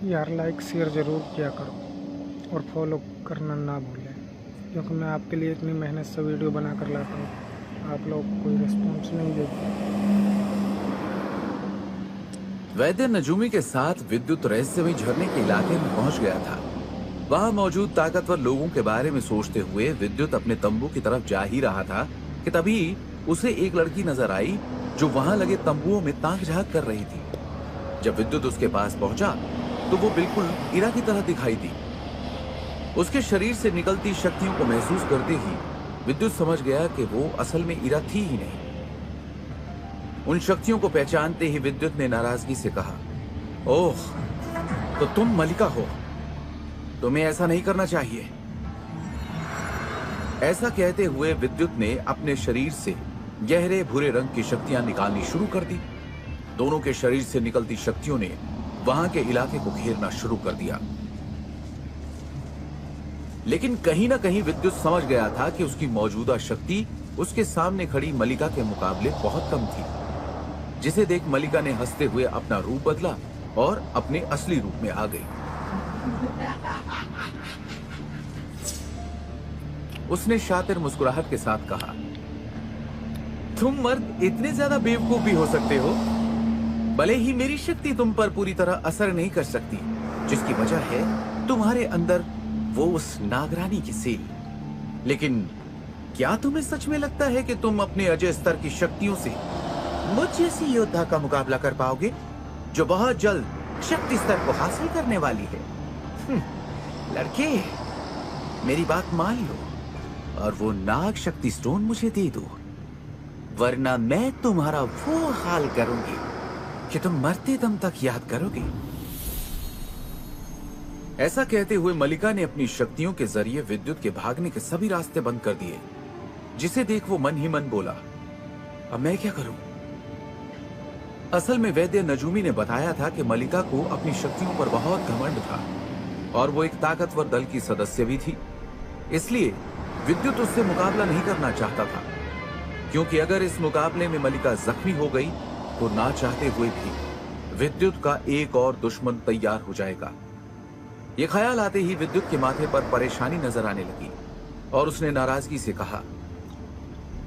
यार like share ज़रूर किया करो और फॉलो करना ना भूलें, क्योंकि मैं आपके लिए इतनी मेहनत से वीडियो बना कर लाता हूँ, आप लोग कोई रिस्पॉन्स नहीं देते। वैद्य नजूमी के साथ विद्युत रहस्यमय झरने के इलाके में पहुंच गया था। वहां मौजूद ताकतवर लोगों के बारे में सोचते हुए विद्युत अपने तंबू की तरफ जा ही रहा था कि तभी उसे एक लड़की नजर आई जो वहां लगे तंबुओं में ताक झांक कर रही थी। जब विद्युत उसके पास पहुंचा तो वो बिल्कुल इरा की तरह दिखाई दी। उसके शरीर से निकलती शक्तियों को महसूस करते ही विद्युत समझ गया कि वो असल में इरा थी ही नहीं। उन शक्तियों को पहचानते ही विद्युत ने नाराजगी से कहा, ओह, तो तुम मलिका हो। तुम्हें ऐसा नहीं करना चाहिए। ऐसा कहते हुए विद्युत ने अपने शरीर से गहरे भूरे रंग की शक्तियां निकालनी शुरू कर दी। दोनों के शरीर से निकलती शक्तियों ने वहां के इलाके को घेरना शुरू कर दिया। लेकिन कहीं ना कहीं विद्युत समझ गया था कि उसकी मौजूदा शक्ति उसके सामने खड़ी मलिका के मुकाबले बहुत कम थी। जिसे देख मलिका ने हंसते हुए अपना रूप बदला और अपने असली रूप में आ गई। उसने शातिर मुस्कुराहट के साथ कहा, तुम मर्द इतने ज्यादा बेवकूफ भी हो सकते हो। भले ही मेरी शक्ति तुम पर पूरी तरह असर नहीं कर सकती, जिसकी वजह है तुम्हारे अंदर वो उस नागरानी की सील। लेकिन क्या तुम्हें सच में लगता है कि तुम अपने अजय स्तर की शक्तियों से मुझ जैसी योद्धा का मुकाबला कर पाओगे, जो बहुत जल्द शक्ति स्तर को हासिल करने वाली है? लड़के, मेरी बात मान लो और वो नाग शक्ति स्टोन मुझे दे दो, वरना मैं तुम्हारा वो हाल करूंगी कि तुम मरते दम तक याद करोगे। ऐसा कहते हुए मलिका ने अपनी शक्तियों के जरिए विद्युत के भागने के सभी रास्ते बंद कर दिए। जिसे देख वो मन ही मन बोला, अब मैं क्या करूं? असल में वैद्य नजूमी ने बताया था कि मलिका को अपनी शक्तियों पर बहुत घमंड था और वो एक ताकतवर दल की सदस्य भी थी। इसलिए विद्युत उससे मुकाबला नहीं करना चाहता था, क्योंकि अगर इस मुकाबले में मलिका जख्मी हो गई तो ना चाहते हुए भी विद्युत का एक और दुश्मन तैयार हो जाएगा। ये ख्याल आते ही विद्युत के माथे पर परेशानी नजर आने लगी और उसने नाराजगी से कहा,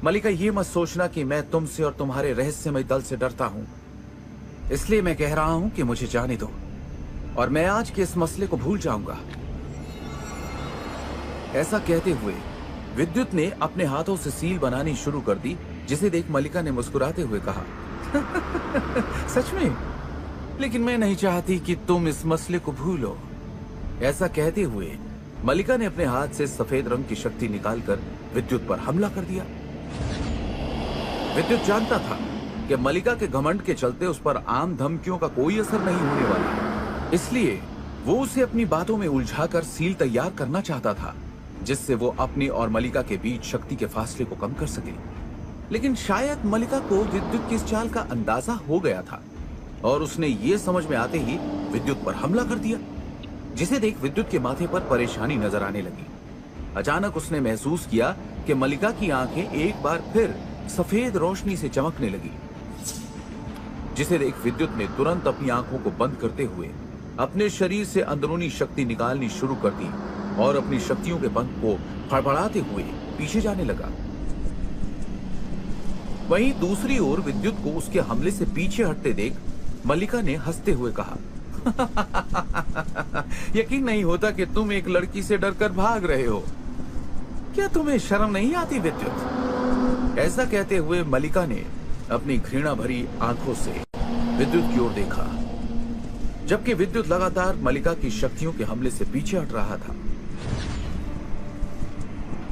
मलिका, ये मत सोचना कि मैं तुमसे और तुम्हारे रहस्यमय दल से डरता हूं। इसलिए मैं कह रहा हूं कि मुझे जाने दो और मैं आज के इस मसले को भूल जाऊंगा। ऐसा कहते हुए विद्युत ने अपने हाथों से सील बनानी शुरू कर दी। जिसे देख मलिका ने मुस्कुराते हुए कहा, सच में? लेकिन मैं नहीं चाहती कि तुम इस मसले को भूलो। ऐसा कहते हुए मलिका ने अपने हाथ से सफेद रंग की शक्ति निकालकर विद्युत पर हमला कर दिया। विद्युत जानता था कि मलिका के घमंड के चलते उस पर आम धमकियों का कोई असर नहीं होने वाला, इसलिए वो उसे अपनी बातों में उलझाकर सील तैयार करना चाहता था, जिससे वो अपनी और मलिका के बीच शक्ति के फासले को कम कर सके। लेकिन शायद मलिका को विद्युत की इस चाल का अंदाजा हो गया था और उसने ये समझ में आते ही विद्युत पर हमला कर दिया। जिसे देख विद्युत के माथे पर परेशानी नजर आने लगी। अचानक उसने महसूस किया कि मलिका की आंखें एक बार फिर सफेद रोशनी से चमकने लगी। जिसे देख विद्युत ने तुरंत अपनी आंखों को बंद करते हुए अपने शरीर से अंदरूनी शक्ति निकालनी शुरू कर दी और अपनी शक्तियों के पंख को फड़फड़ाते हुए पीछे जाने लगा। वहीं दूसरी ओर विद्युत को उसके हमले से पीछे हटते देख मलिका ने हंसते हुए कहा, यकीन नहीं होता कि तुम एक लड़की से डरकर भाग रहे हो। क्या तुम्हें शर्म नहीं आती विद्युत? ऐसा कहते हुए मलिका ने अपनी घृणा भरी आंखों से विद्युत की ओर देखा, जबकि विद्युत लगातार मलिका की शक्तियों के हमले से पीछे हट रहा था।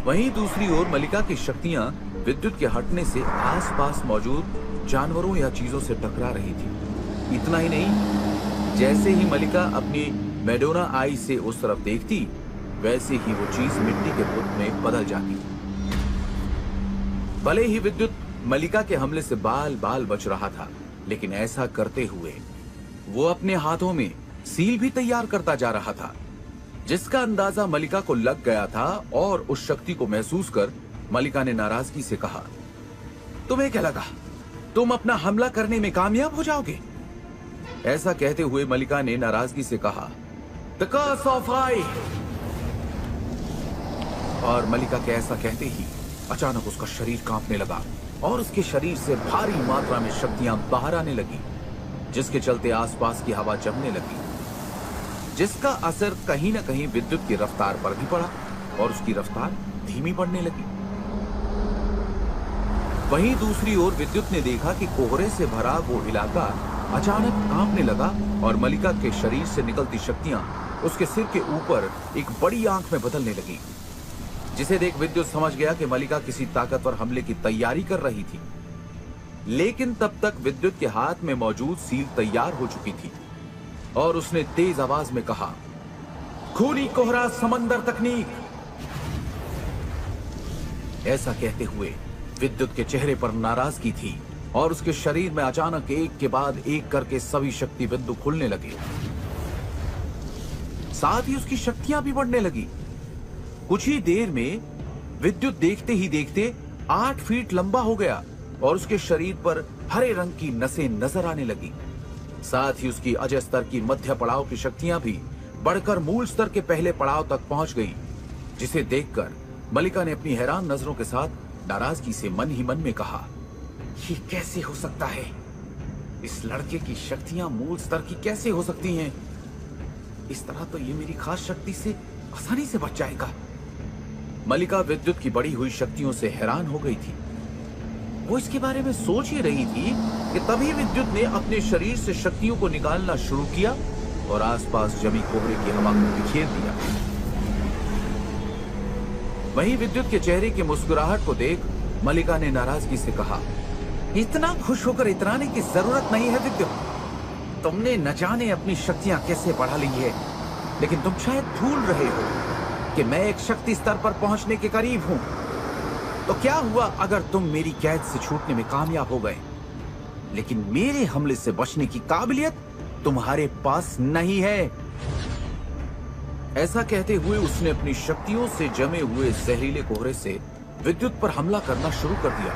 वहीं दूसरी ओर मलिका की शक्तियां विद्युत के हटने से आसपास मौजूद जानवरों या चीजों से टकरा रही थी। इतना ही नहीं, जैसे ही मलिका अपनी मेडोना आई से उस तरफ देखती, वैसे ही वो चीज मिट्टी के बुत में बदल जाती। भले ही विद्युत मलिका के हमले से बाल बाल बच रहा था, लेकिन ऐसा करते हुए वो अपने हाथों में सील भी तैयार करता जा रहा था, जिसका अंदाजा मलिका को लग गया था। और उस शक्ति को महसूस कर मलिका ने नाराजगी से कहा, तुम्हें क्या लगा तुम अपना हमला करने में कामयाब हो जाओगे? ऐसा कहते हुए मलिका ने नाराजगी से कहा, द कर्स ऑफ आई। और मलिका के ऐसा कहते ही अचानक उसका शरीर कांपने लगा और उसके शरीर से भारी मात्रा में शक्तियां बाहर आने लगी, जिसके चलते आसपास की हवा जमने लगी, जिसका असर कहीं न कहीं विद्युत की रफ्तार पर भी पड़ा और उसकी रफ्तार धीमी पड़ने लगी। वहीं दूसरी ओर विद्युत ने देखा कि कोहरे से भरा वो इलाका अचानक कांपने लगा और मलिका के शरीर से निकलती शक्तियां उसके सिर के ऊपर एक बड़ी आंख में बदलने लगी, जिसे देख विद्युत समझ गया कि मलिका किसी ताकतवर हमले की तैयारी कर रही थी। लेकिन तब तक विद्युत के हाथ में मौजूद सील तैयार हो चुकी थी और उसने तेज आवाज में कहा, खूनी कोहरा समंदर तकनीक। ऐसा कहते हुए विद्युत के चेहरे पर नाराजगी थी और उसके शरीर में अचानक एक के बाद एक करके सभी शक्ति बिंदु खुलने लगे, साथ ही उसकी शक्तियां भी बढ़ने लगी। कुछ ही देर में विद्युत देखते ही देखते 8 फीट लंबा हो गया और उसके शरीर पर हरे रंग की नसें नजर आने लगी। साथ ही उसकी अजय स्तर की मध्य पड़ाव की शक्तियां भी बढ़कर मूल स्तर के पहले पड़ाव तक पहुंच गई, जिसे देखकर मलिका ने अपनी हैरान नजरों के साथ नाराजगी से मन ही मन में कहा, ये कैसे हो सकता है? इस लड़के की शक्तियां मूल स्तर की कैसे हो सकती हैं? इस तरह तो ये मेरी खास शक्ति से आसानी से बच जाएगा। मलिका विद्युत की बढ़ी हुई शक्तियों से हैरान हो गई थी। वो इसके बारे में सोच ही रही थी कि तभी विद्युत ने अपने शरीर से शक्तियों को निकालना शुरू किया और आसपास जमी कोहरे की हवा को बिखेर दिया। वहीं विद्युत के चेहरे की मुस्कुराहट को देख मलिका ने नाराजगी से कहा, इतना खुश होकर इतराने की जरूरत नहीं है विद्युत। तुमने न जाने अपनी शक्तियां कैसे बढ़ा ली है, लेकिन तुम शायद भूल रहे हो कि मैं एक शक्ति स्तर पर पहुंचने के करीब हूं। तो क्या हुआ अगर तुम मेरी कैद से छूटने में कामयाब हो गए, लेकिन मेरे हमले से बचने की काबिलियत तुम्हारे पास नहीं है। ऐसा कहते हुए उसने अपनी शक्तियों से जमे हुए जहरीले कोहरे से विद्युत पर हमला करना शुरू कर दिया।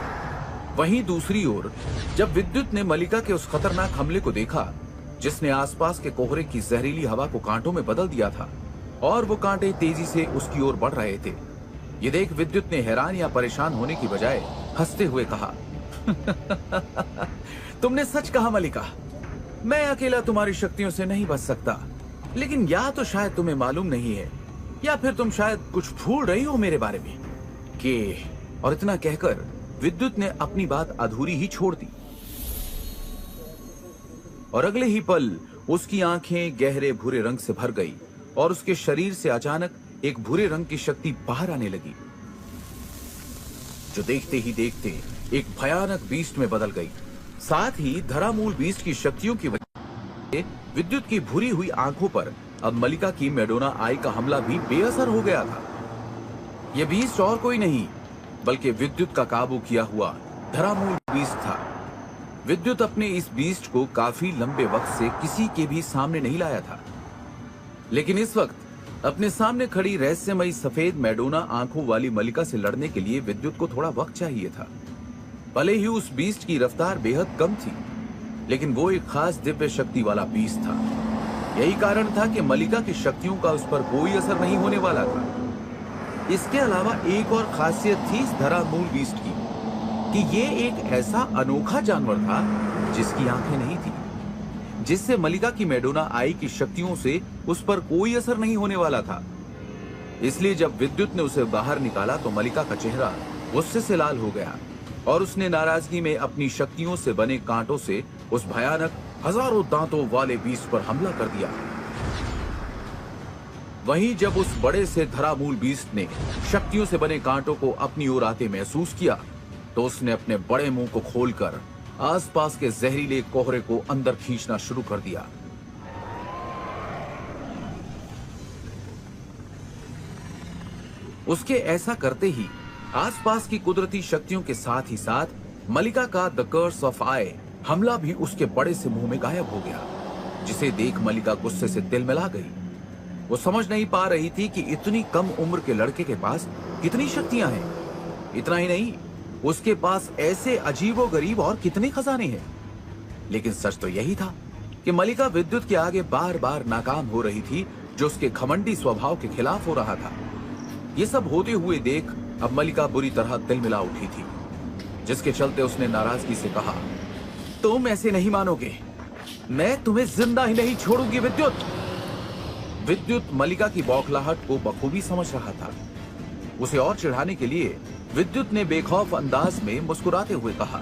वहीं दूसरी ओर जब विद्युत ने मलिका के उस खतरनाक हमले को देखा, जिसने आसपास के कोहरे की जहरीली हवा को कांटों में बदल दिया था और वो कांटे तेजी से उसकी ओर बढ़ रहे थे, ये देख विद्युत ने हैरान या परेशान होने की बजाय हंसते हुए कहा, तुमने सच कहा मलिका, मैं अकेला तुम्हारी शक्तियों से नहीं बच सकता, लेकिन या तो शायद तुम्हें मालूम नहीं है या फिर तुम शायद कुछ भूल रही हो मेरे बारे में कि। और इतना कहकर विद्युत ने अपनी बात अधूरी ही छोड़ दी और अगले ही पल उसकी आंखें गहरे भूरे रंग से भर गई और उसके शरीर से अचानक एक भूरे रंग की शक्ति बाहर आने लगी, जो देखते ही देखते एक भयानक बीस्ट में बदल गई। साथ ही धरामूल बीस्ट की शक्तियों की वजह से विद्युत की भूरी हुई आंखों पर अब मलिका की मेडोना आई का हमला भी बेअसर हो गया था। यह बीस्ट और कोई नहीं बल्कि विद्युत का काबू किया हुआ धरामूल बीस्ट था। विद्युत अपने इस बीस्ट को काफी लंबे वक्त से किसी के भी सामने नहीं लाया था, लेकिन इस वक्त अपने सामने खड़ी रहस्यमयी सफेद मेडोना आंखों वाली मलिका से लड़ने के लिए विद्युत को थोड़ा वक्त चाहिए था। भले ही उस बीस्ट की रफ्तार बेहद कम थी, लेकिन वो एक खास दिव्य शक्ति वाला बीस्ट था। यही कारण था कि मलिका की शक्तियों का उस पर कोई असर नहीं होने वाला था। इसके अलावा एक और खासियत थी इस धरामूल बीस्ट की कि ये एक ऐसा अनोखा जानवर था जिसकी आंखें नहीं थी, जिससे मलिका की मेडोना आई की शक्तियों से उस पर कोई असर नहीं होने वाला था। इसलिए जब विद्युत ने उसे बाहर निकाला तो मलिका का चेहरा गुस्से से लाल हो गया और उसने नाराजगी में अपनी शक्तियों से बने कांटों से उस भयानक हजारों दांतों वाले बीस्ट पर हमला कर दिया। वहीं जब उस बड़े से धरामूल बीस्ट ने शक्तियों से बने कांटों को अपनी ओर आते महसूस किया तो उसने अपने बड़े मुंह को खोलकर आसपास के जहरीले कोहरे को अंदर खींचना शुरू कर दिया। उसके ऐसा करते ही आसपास की कुदरती शक्तियों के साथ ही साथ मलिका का द कर्स ऑफ आई हमला भी उसके बड़े से मुंह में गायब हो गया, जिसे देख मलिका गुस्से से तिलमिला गई। वो समझ नहीं पा रही थी कि इतनी कम उम्र के लड़के के पास कितनी शक्तियां हैं। इतना ही नहीं, उसके पास ऐसे अजीबोगरीब और कितने खजाने हैं। लेकिन सच तो यही था कि मलिका विद्युत के आगे बार बार नाकाम हो रही थी, जो उसके घमंडी स्वभाव के खिलाफ हो रहा था। ये सब होते हुए देख अब मलिका बुरी तरह तिलमिला उठी थी, जिसके चलते उसने नाराजगी से कहा, तुम ऐसे नहीं मानोगे, मैं तुम्हें जिंदा ही नहीं छोड़ूंगी विद्युत। विद्युत मलिका की बौखलाहट को बखूबी समझ रहा था। उसे और चिढ़ाने के लिए विद्युत ने बेखौफ अंदाज में मुस्कुराते हुए कहा,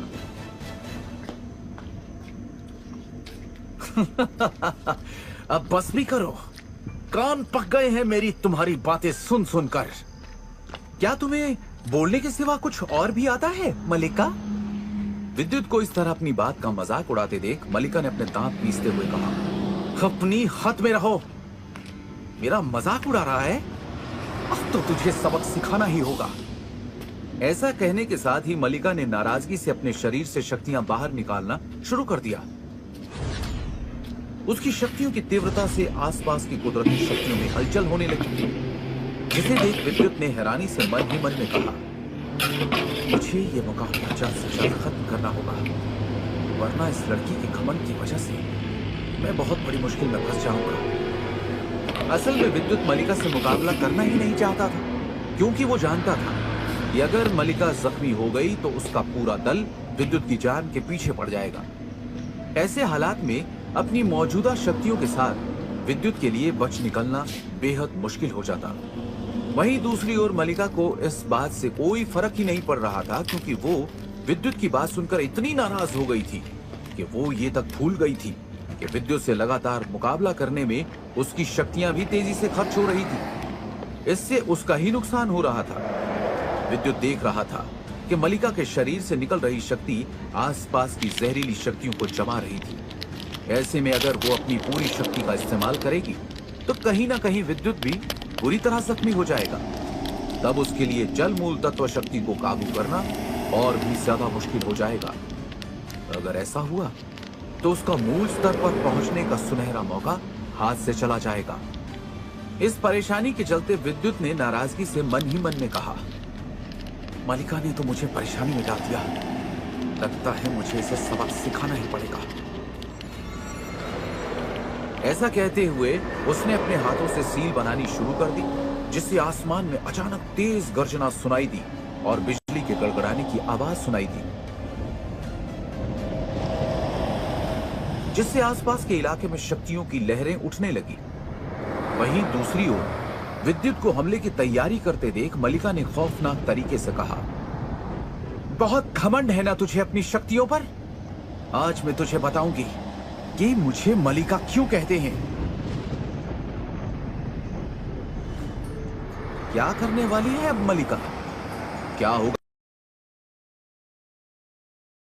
अब बस भी करो, कान पक गए हैं मेरी तुम्हारी बातें सुन सुनकर। क्या तुम्हें बोलने के सिवा कुछ और भी आता है मलिका? विद्युत को इस तरह अपनी बात का मजाक उड़ाते देख मलिका ने अपने दांत पीसते हुए कहा, अपनी हद में रहो, मेरा मजाक उड़ा रहा है? अब तो तुझे सबक सिखाना ही होगा। ऐसा कहने के साथ ही मलिका ने नाराजगी से अपने शरीर से शक्तियां बाहर निकालना शुरू कर दिया। उसकी शक्तियों की तीव्रता से आसपास की कुदरती शक्तियों में हलचल होने लगी, जिसे देख विद्युत ने हैरानी से मन ही मन में कहा, मुझे ये मुकाबला जल्द से जल्द खत्म करना होगा, वरना इस लड़की के घमंड की वजह से मैं बहुत बड़ी मुश्किल में फंस जाऊंगा। असल में विद्युत मलिका से मुकाबला करना ही नहीं चाहता था, क्योंकि वो जानता था कि अगर मलिका जख्मी हो गई तो उसका पूरा दल विद्युत की जान के पीछे पड़ जाएगा। ऐसे हालात में अपनी मौजूदा शक्तियों के साथ विद्युत के लिए बच निकलना बेहद मुश्किल हो जाता। वहीं दूसरी ओर मलिका को इस बात से कोई फर्क ही नहीं पड़ रहा था, क्योंकि वो विद्युत की बात सुनकर इतनी नाराज हो गई थी कि वो ये तक भूल गई थी कि विद्युत से लगातार मुकाबला करने में उसकी शक्तियां भी तेजी से खर्च हो रही थी। इससे उसका ही नुकसान हो रहा था। विद्युत देख रहा था कि मलिका के शरीर से निकल रही शक्ति आसपास की जहरीली शक्तियों को जमा रही थी। ऐसे में अगर वो अपनी पूरी शक्ति का इस्तेमाल करेगी तो कहीं ना कहीं विद्युत भी पूरी तरह जख्मी हो जाएगा। तब उसके लिए जल मूल तत्व शक्ति को काबू करना और भी ज्यादा मुश्किल हो जाएगा। अगर ऐसा हुआ तो उसका मूल स्तर पर पहुंचने का सुनहरा मौका हाथ से चला जाएगा। इस परेशानी के चलते विद्युत ने नाराजगी से मन ही मन में कहा, मलिका ने तो मुझे परेशानी में डाल दिया, लगता है मुझे इसे सबक सिखाना ही पड़ेगा। ऐसा कहते हुए उसने अपने हाथों से सील बनानी शुरू कर दी, जिससे आसमान में अचानक तेज गर्जना सुनाई दी और बिजली के गड़गड़ाने की आवाज सुनाई दी, जिससे आसपास के इलाके में शक्तियों की लहरें उठने लगी। वहीं दूसरी ओर विद्युत को हमले की तैयारी करते देख मलिका ने खौफनाक तरीके से कहा, बहुत घमंड है ना तुझे अपनी शक्तियों पर? आज मैं तुझे बताऊंगी कि मुझे मलिका क्यों कहते हैं। क्या करने वाली है अब मलिका? क्या होगा